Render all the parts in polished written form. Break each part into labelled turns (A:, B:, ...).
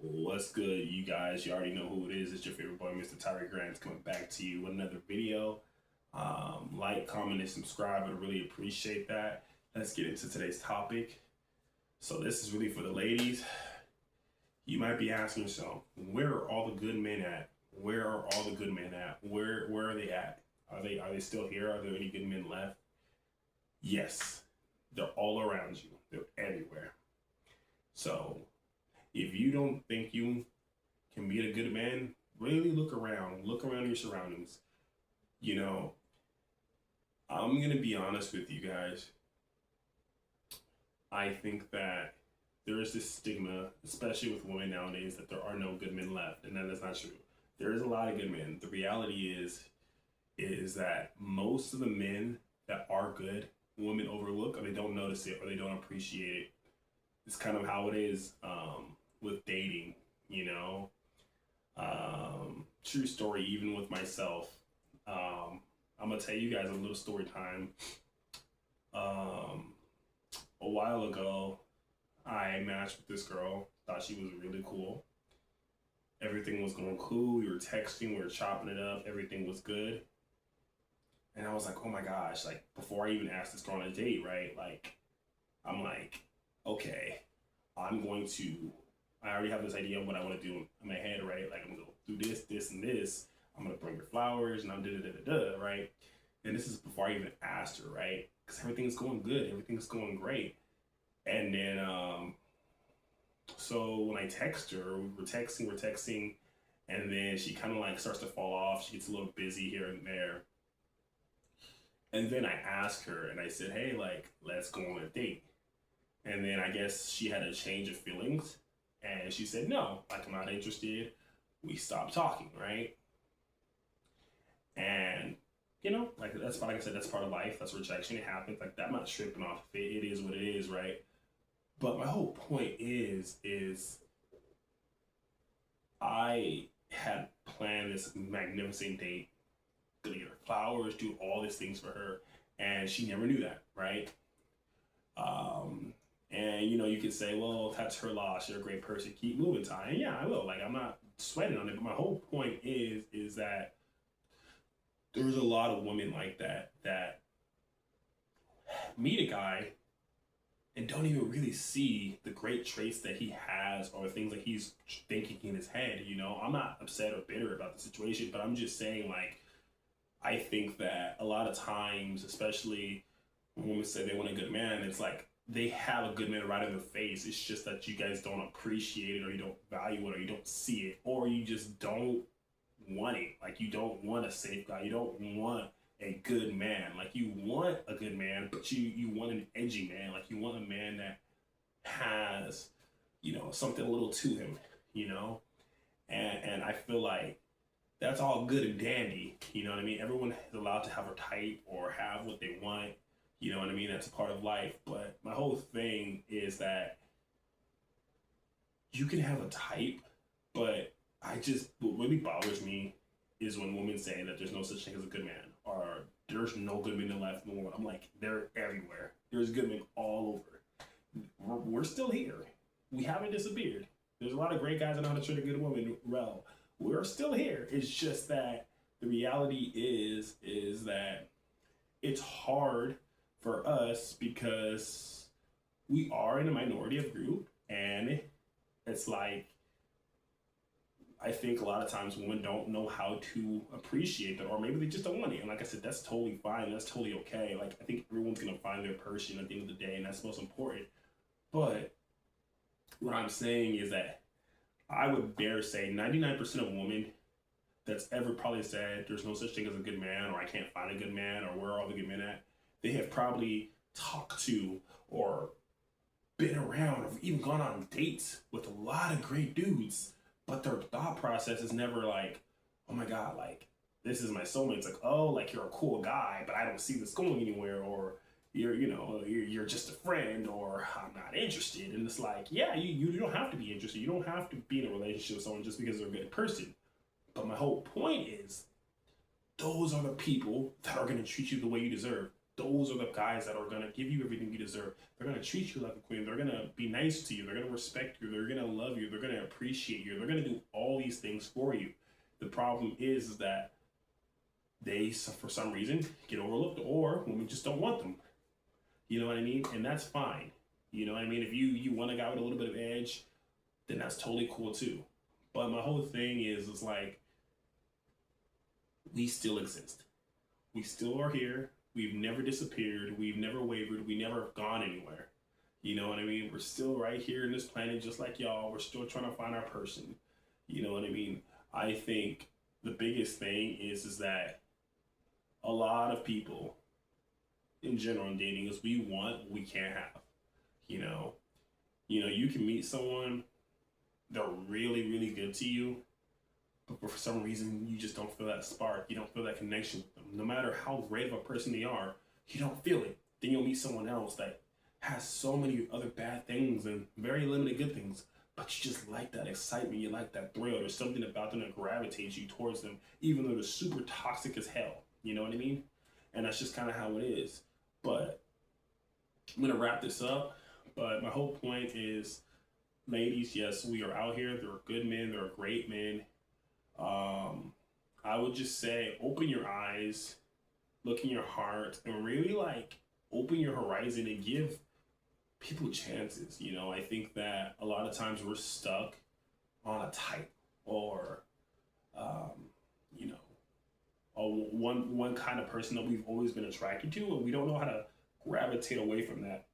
A: What's good, you guys? You already know who it is. It's your favorite boy, Mr. Tyree Grant, coming back to you with another video. Like, comment, and subscribe. I'd really appreciate that. Let's get into today's topic. So, this is really for the ladies. You might be asking yourself, where are all the good men at? Where are all the good men at? Where are they at? Are they still here? Are there any good men left? Yes, they're all around you. They're everywhere. So if you don't think you can be a good man, really look around. Look around your surroundings. You know, I'm gonna be honest with you guys. I think that there is this stigma, especially with women nowadays, that there are no good men left, and that is not true. There is a lot of good men. The reality is that most of the men that are good, women overlook, or they don't notice it, or they don't appreciate it. It's kind of how it is with dating, you know. True story, even with myself. I'm gonna tell you guys a little story time. Um, a while ago, I matched with this girl. Thought she was really cool. Everything was going cool. We were texting, we were chopping it up. Everything was good. And I was like, oh my gosh! Like before I even asked this girl on a date, right? Like, I'm like, okay, I'm going to. I already have this idea of what I want to do in my head, right? Like I'm gonna go do this, this, and this. I'm gonna bring her flowers, and I'm da da da da da, right? And this is before I even asked her, right? Because everything's going good, everything's going great. And then, so when I text her, we're texting, and then she kind of like starts to fall off. She gets a little busy here and there. And then I asked her, and I said, hey, like, let's go on a date. And then I guess she had a change of feelings, and she said, no, like, I'm not interested. We stopped talking, right? And, like, that's, like I said, that's part of life. That's rejection. It happens. Like, I'm not tripping off it. It is what it is, right? But my whole point is I had planned this magnificent date, gonna get her flowers, do all these things for her, and she never knew that, right? Um, and you can say, well, that's her loss. You're a great person. Keep moving, Ty. And yeah, I will. Like, I'm not sweating on it, but my whole point is that there's a lot of women like that meet a guy and don't even really see the great traits that he has or things that he's thinking in his head. I'm not upset or bitter about the situation, but I'm just saying, like, I think that a lot of times, especially when women say they want a good man, it's like they have a good man right in the face. It's just that you guys don't appreciate it, or you don't value it, or you don't see it, or you just don't want it. Like, you don't want a safe guy. You don't want a good man. Like, you want a good man, but you want an edgy man. Like, you want a man that has, something a little to him, you know? And I feel like that's all good and dandy. You know what I mean? Everyone is allowed to have a type or have what they want. You know what I mean? That's a part of life. But my whole thing is that you can have a type, but what really bothers me is when women say that there's no such thing as a good man, or there's no good men in life in the world. I'm like, they're everywhere. There's good men all over. We're still here. We haven't disappeared. There's a lot of great guys that know how to treat a good woman well. We're still here. It's just that the reality is that it's hard for us because we are in a minority of group, and it's like I think a lot of times women don't know how to appreciate that, or maybe they just don't want it. And like I said, that's totally fine. That's totally okay. Like, I think everyone's gonna find their person at the end of the day, and that's most important. But what I'm saying is that I would dare say 99% of women that's ever probably said there's no such thing as a good man, or I can't find a good man, or where are all the good men at, they have probably talked to or been around or even gone on dates with a lot of great dudes, but their thought process is never like, oh my God, like, this is my soulmate. It's like, oh, like, you're a cool guy, but I don't see this going anywhere, or you're just a friend, or I'm not interested. And it's like, yeah, you don't have to be interested. You don't have to be in a relationship with someone just because they're a good person. But my whole point is, those are the people that are going to treat you the way you deserve. those are the guys that are gonna give you everything you deserve. They're gonna treat you like a queen. They're gonna be nice to you. They're gonna respect you. They're gonna love you. They're gonna appreciate you. They're gonna do all these things for you. The problem is that they, for some reason, get overlooked, or women just don't want them. You know what I mean? And that's fine. You know what I mean? If you want a guy with a little bit of edge, then that's totally cool too. But my whole thing is like, we still exist. We still are here. We've never disappeared. We've never wavered. We never gone anywhere. You know what I mean? We're still right here in this planet just like y'all. We're still trying to find our person. You know what I mean? I think the biggest thing is that a lot of people in general in dating is we want what we can't have. You know, you can meet someone, they're really, really good to you, but for some reason you just don't feel that spark. You don't feel that connection with them. No matter how great of a person they are, you don't feel it. Then you'll meet someone else that has so many other bad things and very limited good things, but you just like that excitement. You like that thrill. There's something about them that gravitates you towards them, even though they're super toxic as hell. You know what I mean? And that's just kind of how it is. But I'm gonna wrap this up. But my whole point is, ladies, yes, we are out here. There are good men. There are great men. I would just say, open your eyes, look in your heart, and really like open your horizon and give people chances. You know, I think that a lot of times we're stuck on a type or, you know, one kind of person that we've always been attracted to, and we don't know how to gravitate away from that.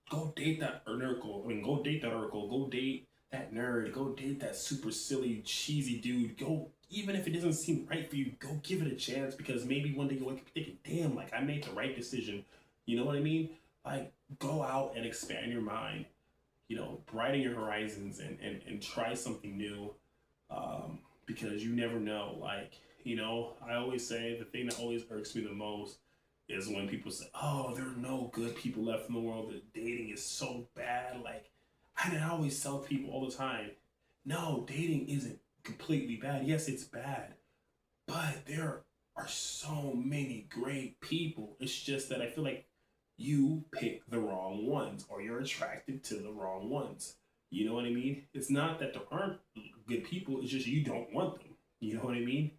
A: Go date that Urkel. I mean, go date that Urkel. Go date that nerd. Go date that super silly, cheesy dude. Go, even if it doesn't seem right for you, go give it a chance, because maybe one day you'll wake up thinking, damn, like I made the right decision. You know what I mean? Like, go out and expand your mind. You know, brighten your horizons and try something new, because you never know. Like, you know, I always say the thing that always irks me the most is when people say, oh, there are no good people left in the world, that dating is so bad. Like, I always tell people all the time, no, dating isn't completely bad. Yes, it's bad, but there are so many great people. It's just that I feel like you pick the wrong ones, or you're attracted to the wrong ones. You know what I mean? It's not that there aren't good people, it's just you don't want them. You know what I mean?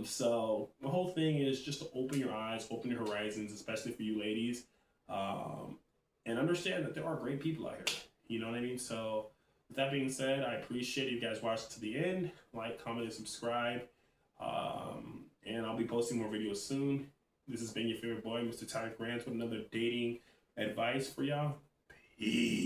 A: So the whole thing is just to open your eyes, open your horizons, especially for you ladies, and understand that there are great people out here. You know what I mean? So with that being said, I appreciate you guys watching to the end. Like, comment, and subscribe. And I'll be posting more videos soon. This has been your favorite boy, Mr. Tyler Grant, with another dating advice for y'all. Peace.